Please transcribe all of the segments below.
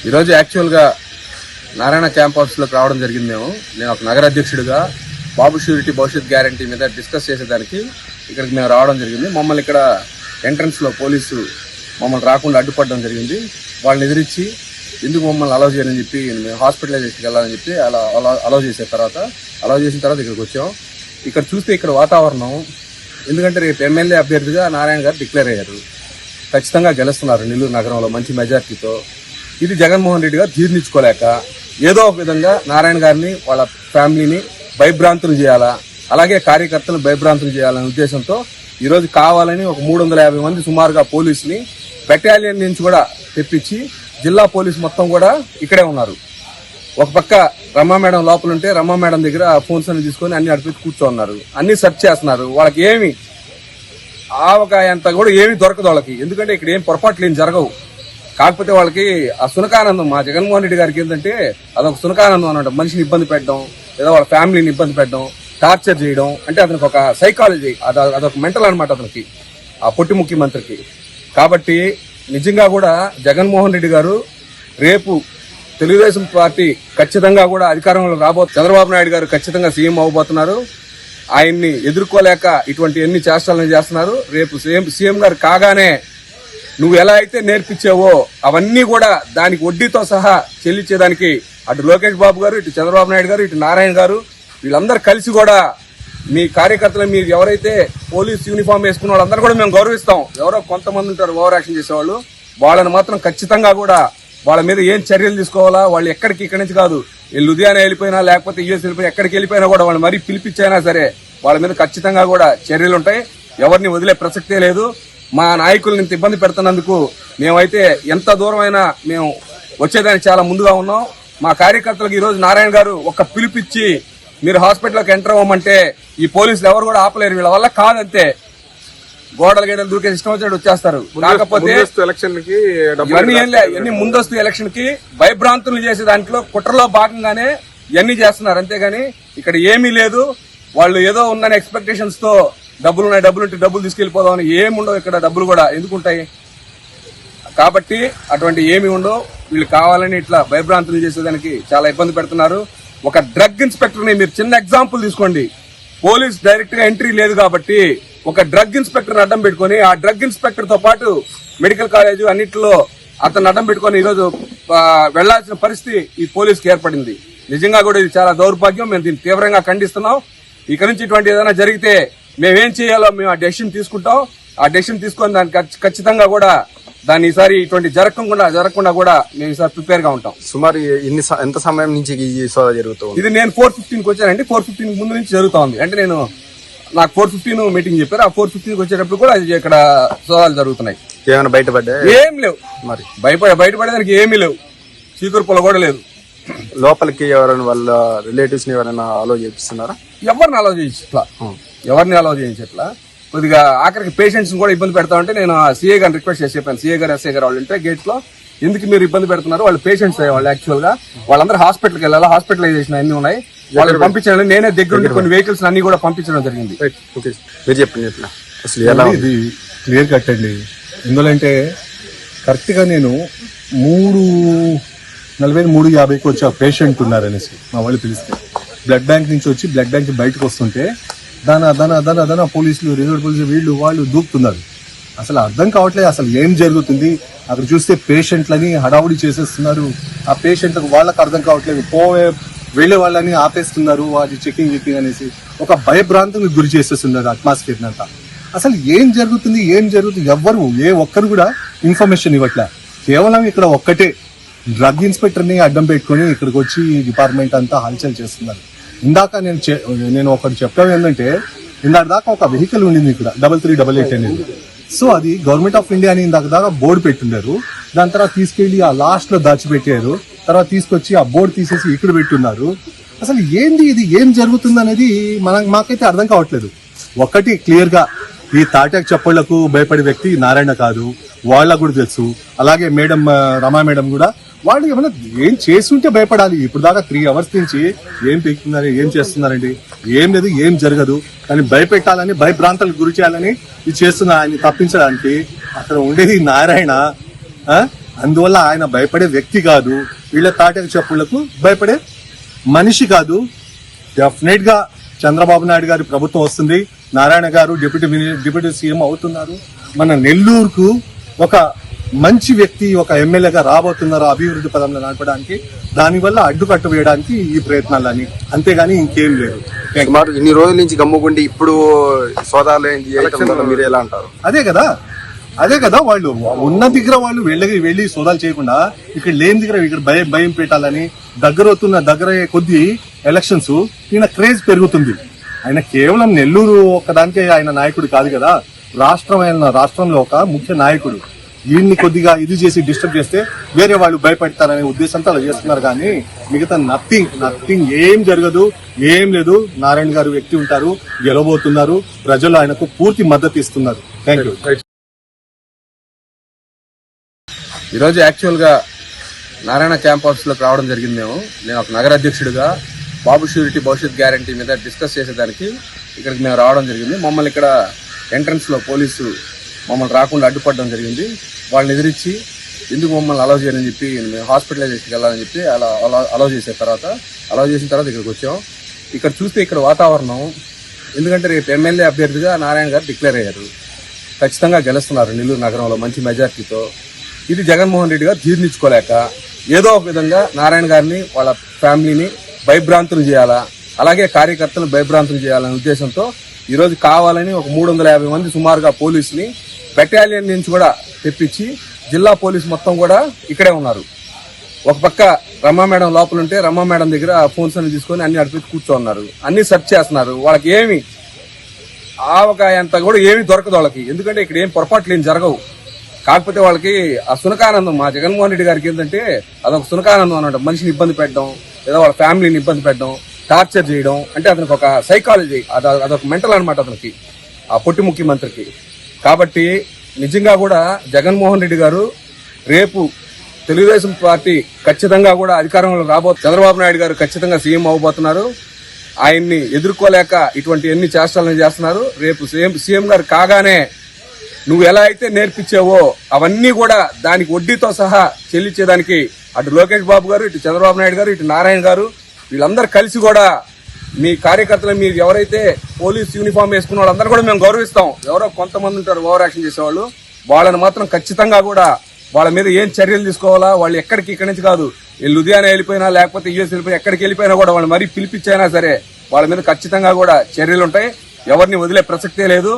ఈరోజు యాక్చువల్గా నారాయణ క్యాంప్ ఆఫీస్లోకి రావడం జరిగింది. నేను ఒక నగర అధ్యక్షుడిగా బాబు షూరిటీ భవిష్యత్ గ్యారంటీ మీద డిస్కస్ చేసేదానికి ఇక్కడికి మేము రావడం జరిగింది. మమ్మల్ని ఇక్కడ ఎంట్రన్స్లో పోలీసు మమ్మల్ని రాకుండా అడ్డుపడడం జరిగింది. వాళ్ళని ఎదిరించి ఎందుకు మమ్మల్ని అలౌ చేయాలని చెప్పి మేము హాస్పిటలైజేషన్కి వెళ్ళాలని చెప్పి అలౌ చేసిన తర్వాత ఇక్కడికి వచ్చాం. ఇక్కడ చూస్తే ఇక్కడ వాతావరణం, ఎందుకంటే రేపు ఎమ్మెల్యే అభ్యర్థిగా నారాయణ గారు డిక్లేర్ అయ్యారు, ఖచ్చితంగా గెలుస్తున్నారు నెల్లూరు నగరంలో మంచి మెజార్టీతో. ఇది జగన్మోహన్ రెడ్డి గారు జీర్ణించుకోలేక ఏదో ఒక విధంగా నారాయణ గారిని వాళ్ళ ఫ్యామిలీని భయభ్రాంతులు చేయాలా, అలాగే కార్యకర్తలను భయభ్రాంతులు చేయాలనే ఉద్దేశంతో ఈరోజు కావాలని ఒక 350 మంది సుమారుగా పోలీసుని బెటాలియన్ నుంచి కూడా తెప్పించి జిల్లా పోలీసు మొత్తం కూడా ఇక్కడే ఉన్నారు. ఒక పక్క రమా మేడం లోపల ఉంటే రమా మేడం దగ్గర ఫోన్స్ అన్ని తీసుకొని అన్ని అడిపి కూర్చోన్నారు, అన్ని సెర్చ్ చేస్తున్నారు. వాళ్ళకి ఏమి ఆవకాయంత కూడా ఏమి దొరకదు వాళ్ళకి, ఎందుకంటే ఇక్కడ ఏం పొరపాట్లు ఏం జరగవు. కాకపోతే వాళ్ళకి ఆ సునకానందం, మా జగన్మోహన్ రెడ్డి గారికి ఏంటంటే అదొక సునకానందం అనమాట. మనిషిని ఇబ్బంది పెట్టడం, లేదా వాళ్ళ ఫ్యామిలీని ఇబ్బంది పెట్టడం, టార్చర్ చేయడం, అంటే అతనికి ఒక సైకాలజీ, అదొక మెంటల్ అనమాట అతనికి, ఆ పొట్టి ముఖ్యమంత్రికి. కాబట్టి నిజంగా కూడా జగన్మోహన్ రెడ్డి గారు రేపు తెలుగుదేశం పార్టీ ఖచ్చితంగా కూడా అధికారంలో చంద్రబాబు నాయుడు గారు ఖచ్చితంగా సీఎం అవబోతున్నారు. ఆయన్ని ఎదుర్కోలేక ఇటువంటి ఎన్ని చేష్టాలను చేస్తున్నారు. రేపు సీఎం గారు కాగానే నువ్వు ఎలా అయితే నేర్పించావో అవన్నీ కూడా దానికి వడ్డీతో సహా చెల్లించేదానికి అటు లోకేష్ బాబు గారు, ఇటు చంద్రబాబు నాయుడు గారు, ఇటు నారాయణ గారు వీళ్ళందరూ కలిసి కూడా మీ కార్యకర్తలు, మీరు ఎవరైతే పోలీస్ యూనిఫామ్ వేసుకున్న వాళ్ళందరూ కూడా మేము గౌరవిస్తాం. ఎవరో కొంతమంది ఉంటారు ఓవర్ యాక్షన్ చేసేవాళ్ళు, వాళ్ళని మాత్రం ఖచ్చితంగా కూడా వాళ్ళ మీద ఏం చర్యలు తీసుకోవాలా, వాళ్ళు ఇక్కడి నుంచి కాదు, లుధియానా వెళ్ళిపోయినా లేకపోతే యూఎస్ వెళ్ళిపోయినా ఎక్కడికి వెళ్ళిపోయినా కూడా వాళ్ళు మరీ పిలిపించైనా సరే వాళ్ళ మీద ఖచ్చితంగా కూడా చర్యలు ఉంటాయి. ఎవరిని వదిలే ప్రసక్తే లేదు. మా నాయకుల్ని ఇంత ఇబ్బంది పెడుతున్నందుకు మేమైతే ఎంత దూరమైనా మేము వచ్చేదానికి చాలా ముందుగా ఉన్నాం. మా కార్యకర్తలకు ఈరోజు నారాయణ గారు ఒక పిలిపిచ్చి మీరు హాస్పిటల్లోకి ఎంటర్ అవ్వమంటే ఈ పోలీసులు ఎవరు కూడా ఆపలేరు. వీళ్ళ వల్ల కాదంతే, గోడలు గేడలు దూకేసి ఇష్టం వచ్చినట్టు వచ్చేస్తారు. కాకపోతే ఇవన్నీ ముందస్తు ఎలక్షన్ కి భయభ్రాంతులు చేసే దాంట్లో కుట్రలో భాగంగానే ఇవన్నీ చేస్తున్నారు. అంతేగాని ఇక్కడ ఏమీ లేదు. వాళ్ళు ఏదో ఉందని ఎక్స్పెక్టేషన్స్ తో డబ్బులుంటే డబ్బులు తీసుకెళ్లిపోదామని ఏముండవు. ఇక్కడ డబ్బులు కూడా ఎందుకుంటాయి? కాబట్టి అటువంటి ఏమి ఉండవు. వీళ్ళు కావాలని ఇట్లా భయభ్రాంతులు చేసేదానికి చాలా ఇబ్బంది పెడుతున్నారు. ఒక డ్రగ్ ఇన్స్పెక్టర్ ని మీరు చిన్న ఎగ్జాంపుల్ తీసుకోండి. పోలీస్ డైరెక్ట్ గా ఎంట్రీ లేదు కాబట్టి ఒక డ్రగ్ ఇన్స్పెక్టర్ అడ్డం పెట్టుకుని, ఆ డ్రగ్ ఇన్స్పెక్టర్ తో పాటు మెడికల్ కాలేజ్ అన్నింటిలో అతను అడ్డం పెట్టుకుని ఈరోజు వెళ్లాల్సిన పరిస్థితి ఈ పోలీసుకి ఏర్పడింది. నిజంగా కూడా ఇది చాలా దౌర్భాగ్యం. మేము దీన్ని తీవ్రంగా ఖండిస్తున్నాం. ఇక నుంచి ఇటువంటి ఏదైనా జరిగితే మేమేం చేయాలో మేము ఆ డెసిషన్ తీసుకుంటాం. ఆ డెసిషన్ తీసుకుని దానికి ఖచ్చితంగా కూడా దాన్ని ఈసారి ఇటువంటి జరగకుండా కూడా మేము ఈసారి ప్రిపేర్ గా ఉంటాం. సుమారు ఎంత సమయం నుంచి ఈ సోదా జరుగుతుంది? ఇది నేను 4:15కి వచ్చానండి. 4:15 ముందు నుంచి జరుగుతోంది. అంటే నాకు 4:15 మీటింగ్ చెప్పారు. ఆ 4:15కి వచ్చేటప్పుడు కూడా ఇక్కడ సోదాలు జరుగుతున్నాయి. ఏమైనా బయటపడ్డా? ఏం లేవు. మరి బయటపడేదానికి ఏమీ లేవు. చీకురు పొల కూడా లేదు. లోపలికి ఎవరైనా వాళ్ళ రిలేటివ్స్ ని ఎవరైనా అలౌ చేపిస్తున్నారా? ఎవరిని అలౌ చేయించట్లా. కొద్దిగా ఆఖరికి పేషెంట్స్ కూడా ఇబ్బంది పెడతా ఉంటే నేను సీఏ గారిని రిక్వెస్ట్ చేసి చెప్పాను. సీఏ గారు, ఎస్ఐ గారు వాళ్ళు ఉంటే గేట్ లో ఎందుకు మీరు ఇబ్బంది పెడుతున్నారు, వాళ్ళు పేషెంట్స్ వాళ్ళు యాక్చువల్ గా వాళ్ళందరూ హాస్పిటల్కి వెళ్ళాలి, హాస్పిటలైజేషన్ అన్ని ఉన్నాయి, వాళ్ళని పంపించండి. నేనే దగ్గర ఉండి కొన్ని వెహికల్స్ అన్ని కూడా పంపించడం జరిగింది. మీరు చెప్పండి అసలు ఎలా ఇది క్లియర్ కట్ అండి. ఎందులో అంటే కరెక్ట్ గా నేను 3:40-3:50కి వచ్చి ఆ పేషెంట్ ఉన్నారనేసి మా వాళ్ళు పిలిస్తే బ్లడ్ బ్యాంక్ నుంచి వచ్చి బ్లడ్ బ్యాంక్ బయటకు వస్తుంటే దన పోలీసులు, రిజర్వ్ పోలీసులు వీళ్ళు వాళ్ళు దూకుతున్నారు. అసలు అర్థం కావట్లేదు అసలు ఏం జరుగుతుంది. అక్కడ చూస్తే పేషెంట్లని హడావుడి చేసేస్తున్నారు. ఆ పేషెంట్లకు వాళ్ళకి అర్థం కావట్లేదు, వెళ్లే వాళ్ళని ఆపేస్తున్నారు. వాటి చెకింగ్ అనేసి ఒక భయభ్రాంతికి గురి చేసేస్తున్నారు అట్మాస్ఫియర్ అంతా. అసలు ఏం జరుగుతుంది ఎవ్వరు ఏ ఒక్కరు కూడా ఇన్ఫర్మేషన్ ఇవ్వట్లే. కేవలం ఇక్కడ ఒక్కటే డ్రగ్ ఇన్స్పెక్టర్ ని అడ్డం పెట్టుకుని ఇక్కడికి వచ్చి డిపార్ట్మెంట్ అంతా హల్చల్ చేస్తున్నారు. ఇందాక నేను ఒకటి చెప్పాను ఏంటంటే, ఇందాక దాకా ఒక వెహికల్ ఉండింది ఇక్కడ 3388 అనేది. సో అది గవర్నమెంట్ ఆఫ్ ఇండియా అని ఇందాక దాకా బోర్డు పెట్టుండారు. దాని తర్వాత తీసుకెళ్లి ఆ లాస్ట్ లో దాచిపెట్టారు. తర్వాత తీసుకొచ్చి ఆ బోర్డు తీసేసి ఇక్కడ పెట్టున్నారు. అసలు ఏంది ఇది, ఏం జరుగుతుంది అనేది మాకైతే అర్థం కావట్లేదు. ఒకటి క్లియర్ గా ఈ తాటాకు చప్పళ్లకు భయపడే వ్యక్తి నారాయణ కాదు, వాళ్ళకు కూడా తెలుసు. అలాగే మేడం రమా మేడం కూడా వాళ్ళు ఏమైనా ఏం చేస్తుంటే భయపడాలి. ఇప్పుడు దాకా 3 hours నుంచి ఏం పెడుతున్నారు, ఏం చేస్తున్నారండి, ఏం లేదు, ఏం జరగదు. కానీ భయపెట్టాలని, భయభ్రాంతాలకు గురి చేయాలని ఇది చేస్తున్నారు. ఆయన్ని తప్పించడానికి అక్కడ ఉండేది నారాయణ. అందువల్ల ఆయన భయపడే వ్యక్తి కాదు, వీళ్ళ తాటక చెప్పులకు భయపడే మనిషి కాదు. డెఫినెట్ గా చంద్రబాబు నాయుడు గారి ప్రభుత్వం వస్తుంది, నారాయణ గారు డిప్యూటీ సీఎం అవుతున్నారు. మన నెల్లూరుకు ఒక మంచి వ్యక్తి, ఒక ఎమ్మెల్యేగా రాబోతున్నారు అభివృద్ధి పదంలో నడపడానికి. దానివల్ల అడ్డుకట్ట వేయడానికి ఈ ప్రయత్నాలని, అంతేగాని ఇంకేం లేదు. సుమారు ఇన్ని రోజుల నుంచి గమ్ముకుండి ఇప్పుడు సోదాలు మీరు ఎలా అంటారు? అదే కదా వాళ్ళు ఉన్న దగ్గర వాళ్ళు వెళ్ళి సోదాలు చేయకుండా ఇక్కడ లేని దగ్గర ఇక్కడ భయం పెట్టాలని, దగ్గర కొద్ది ఎలక్షన్స్ ఈయన క్రేజ్ పెరుగుతుంది. ఆయన కేవలం నెల్లూరు ఒక్కదానికే ఆయన నాయకుడు కాదు కదా, రాష్ట్రంలో ఒక ముఖ్య నాయకుడు. వీళ్ళని కొద్దిగా ఇది చేసి డిస్టర్బ్ చేస్తే వేరే వాళ్ళు భయపెడతారనే ఉద్దేశంతో అలా చేస్తున్నారు. కానీ మిగతా నథింగ్ ఏం జరగదు, ఏం లేదు. నారాయణ గారు వ్యక్తి ఉంటారు, గెలవబోతున్నారు, ప్రజలు ఆయనకు పూర్తి మద్దతు ఇస్తున్నారు. Thank you. ఈరోజు యాక్చువల్గా నారాయణ క్యాంప్ ఆఫీస్లోకి రావడం జరిగింది. నేను ఒక నగర అధ్యక్షుడిగా బాబు షూరిటీ భవిష్యత్ గ్యారంటీ మీద డిస్కస్ చేసేదానికి ఇక్కడికి మేము రావడం జరిగింది. మమ్మల్ని ఇక్కడ ఎంట్రన్స్లో పోలీసు మమ్మల్ని రాకుండా అడ్డుపడడం జరిగింది. వాళ్ళని ఎదిరించి ఎందుకు మమ్మల్ని అలౌ చేయాలని చెప్పి మేము హాస్పిటలైజేషన్కి వెళ్ళాలని చెప్పి అలౌ చేసిన తర్వాత ఇక్కడికి వచ్చాం. ఇక్కడ చూస్తే ఇక్కడ వాతావరణం, ఎందుకంటే రేపు ఎమ్మెల్యే అభ్యర్థిగా నారాయణ గారు డిక్లేర్ అయ్యారు, ఖచ్చితంగా గెలుస్తున్నారు నెల్లూరు నగరంలో మంచి మెజార్టీతో. ఇది జగన్మోహన్ రెడ్డి గారు జీర్ణించుకోలేక ఏదో ఒక విధంగా నారాయణ గారిని, వాళ్ళ ఫ్యామిలీని భయభ్రాంతులు చేయాలా, అలాగే కార్యకర్తలను భయభ్రాంతులు చేయాలనే ఉద్దేశంతో ఈరోజు కావాలని ఒక 350 మంది సుమారుగా పోలీసుని బెటాలియన్ నుంచి కూడా తెప్పించి జిల్లా పోలీసు మొత్తం కూడా ఇక్కడే ఉన్నారు. ఒక పక్క రమా మేడం లోపల ఉంటే రమా మేడం దగ్గర ఫోన్స్ అన్ని తీసుకొని అన్ని అడిపి కూర్చోన్నారు, అన్ని సెర్చ్ చేస్తున్నారు. వాళ్ళకి ఏమి ఆవకాయంతా కూడా ఏమి దొరకదు వాళ్ళకి, ఎందుకంటే ఇక్కడ ఏం పొరపాట్లు ఏం జరగవు. కాకపోతే వాళ్ళకి ఆ సునకానందం, మా జగన్మోహన్ రెడ్డి గారికి ఏంటంటే అదొక సునకానందం అన్నమాట. మనిషిని ఇబ్బంది పెట్టడం, లేదా వాళ్ళ ఫ్యామిలీని ఇబ్బంది పెట్టడం, టార్చర్ చేయడం, అంటే అతనికి ఒక సైకాలజీ, అదొక మెంటల్ అనమాట అతనికి, ఆ పొట్టి ముఖ్యమంత్రికి. కాబట్టి నిజంగా కూడా జగన్మోహన్ రెడ్డి గారు రేపు తెలుగుదేశం పార్టీ ఖచ్చితంగా కూడా అధికారంలో చంద్రబాబు నాయుడు గారు ఖచ్చితంగా సీఎం అవబోతున్నారు. ఆయన్ని ఎదుర్కోలేక ఇటువంటి ఎన్ని చేష్టాలను చేస్తున్నారు. రేపు సీఎం గారు కాగానే నువ్వు ఎలా అయితే నేర్పించావో అవన్నీ కూడా దానికి వడ్డీతో సహా చెల్లించేదానికి అటు లోకేష్ బాబు గారు, ఇటు చంద్రబాబు నాయుడు గారు, ఇటు నారాయణ గారు వీళ్ళందరూ కలిసి కూడా మీ కార్యకర్తలు, మీరు ఎవరైతే పోలీస్ యూనిఫామ్ వేసుకున్న వాళ్ళందరూ కూడా మేము గౌరవిస్తాం. ఎవరో కొంతమంది ఉంటారు ఓవర్ యాక్షన్ చేసేవాళ్ళు, వాళ్ళని మాత్రం ఖచ్చితంగా కూడా వాళ్ళ మీద ఏం చర్యలు తీసుకోవాలా, వాళ్ళు ఇక్కడి నుంచి కాదు, లుధియానా వెళ్ళిపోయినా లేకపోతే యూఎస్ వెళ్ళిపోయినా ఎక్కడికి వెళ్ళిపోయినా కూడా వాళ్ళు మరీ పిలిపించైనా సరే వాళ్ళ మీద ఖచ్చితంగా కూడా చర్యలు ఉంటాయి. ఎవరిని వదిలే ప్రసక్తే లేదు.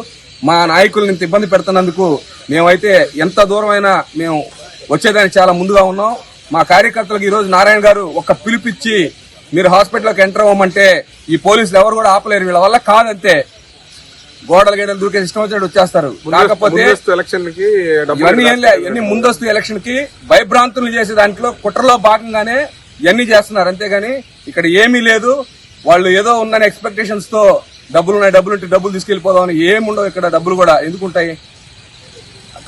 మా నాయకుల్ని ఇంత ఇబ్బంది పెడుతున్నందుకు మేమైతే ఎంత దూరమైనా మేము వచ్చేదానికి చాలా ముందుగా ఉన్నాం. మా కార్యకర్తలకు ఈ రోజు నారాయణ గారు ఒక పిలిపిచ్చి మీరు హాస్పిటల్లోకి ఎంటర్ అవ్వమంటే ఈ పోలీసులు ఎవరు కూడా ఆపలేరు, వీళ్ళ వల్ల కాదంతే. గేడలు దూకే ఇష్టం వచ్చినట్టు వచ్చేస్తారు. కాకపోతే ఇవన్నీ ముందస్తు ఎలక్షన్ కి భయభ్రాంతులు చేసే దాంట్లో కుట్రలో భాగంగానే ఇవన్నీ చేస్తున్నారు, అంతేగాని ఇక్కడ ఏమీ లేదు. వాళ్ళు ఏదో ఉందని ఎక్స్పెక్టేషన్స్ తో డబ్బులుంటే డబ్బులు తీసుకెళ్లిపోదామని ఏముండవు. ఇక్కడ డబ్బులు కూడా ఎందుకుంటాయి?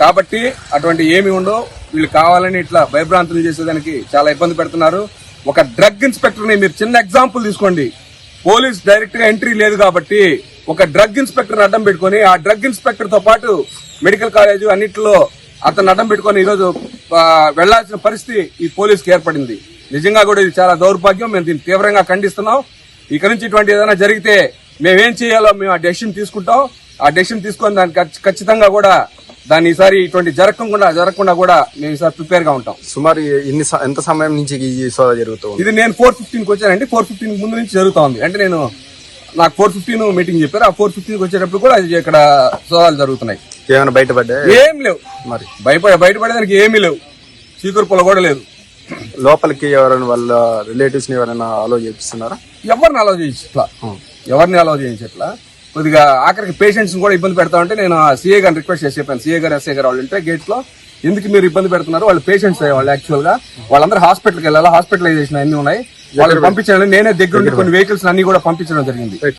కాబట్టి అటువంటి ఏమి ఉండవు. వీళ్ళు కావాలని ఇట్లా భయభ్రాంతులు చేసేదానికి చాలా ఇబ్బంది పెడుతున్నారు. ఒక డ్రగ్ ఇన్స్పెక్టర్ ని మీరు చిన్న ఎగ్జాంపుల్ తీసుకోండి. పోలీస్ డైరెక్ట్ గా ఎంట్రీ లేదు కాబట్టి ఒక డ్రగ్ ఇన్స్పెక్టర్ అడ్డం పెట్టుకుని, ఆ డ్రగ్ ఇన్స్పెక్టర్ తో పాటు మెడికల్ కాలేజ్ అన్నింటిలో అతను అడ్డం పెట్టుకుని ఈరోజు వెళ్లాల్సిన పరిస్థితి ఈ పోలీసుకి ఏర్పడింది. నిజంగా కూడా ఇది చాలా దౌర్భాగ్యం. మేము దీన్ని తీవ్రంగా ఖండిస్తున్నాం. ఇక నుంచి ఇటువంటి ఏదైనా జరిగితే మేమేం చేయాలో మేము ఆ డెసిషన్ తీసుకుంటాం. ఆ డెసిషన్ తీసుకొని దానికి ఖచ్చితంగా కూడా దాన్ని ఈసారి ఇటువంటి జరగకుండా కూడా మేము ఈసారి ప్రిపేర్ గా ఉంటాం. సుమారు ఎంత సమయం నుంచి ఈ సోదా జరుగుతుంది? ఇది నేను 4:15 వచ్చానండి. 4:15 ముందు నుంచి జరుగుతా ఉంది. అంటే నాకు 4:15 మీటింగ్ చెప్పారు. ఆ 4:15 వచ్చేటప్పుడు కూడా ఇక్కడ సోదాలు జరుగుతున్నాయి. ఏమైనా బయటపడ్డా? ఏం లేవు. మరి బయటపడేదానికి ఏమీ లేవు. చీకురు పొల కూడా లేదు. లోపలికి ఎవరైనా వాళ్ళ రిలేటివ్స్ ని ఎవరైనా అలో చేపిస్తున్నారా? ఎవరిని అలౌ చేయించట్లా. కొద్దిగా ఆఖరికి పేషెంట్స్ కూడా ఇబ్బంది పెడతా ఉంటే నేను సీఏ గారిని రిక్వెస్ట్ చేసి చెప్పాను. సీఏ గారు, ఎస్ఐ గారు వాళ్ళు ఉంటే గేట్ లో ఎందుకు మీరు ఇబ్బంది పెడుతున్నారు, వాళ్ళు పేషెంట్స్ వాళ్ళు యాక్చువల్ గా వాళ్ళందరూ హాస్పిటల్కి వెళ్ళాలి, హాస్పిటలైజేషన్ అన్ని ఉన్నాయి, వాళ్ళని పంపించాను. నేనే దగ్గర కొన్ని వెహికల్స్ అన్ని కూడా పంపించడం జరిగింది.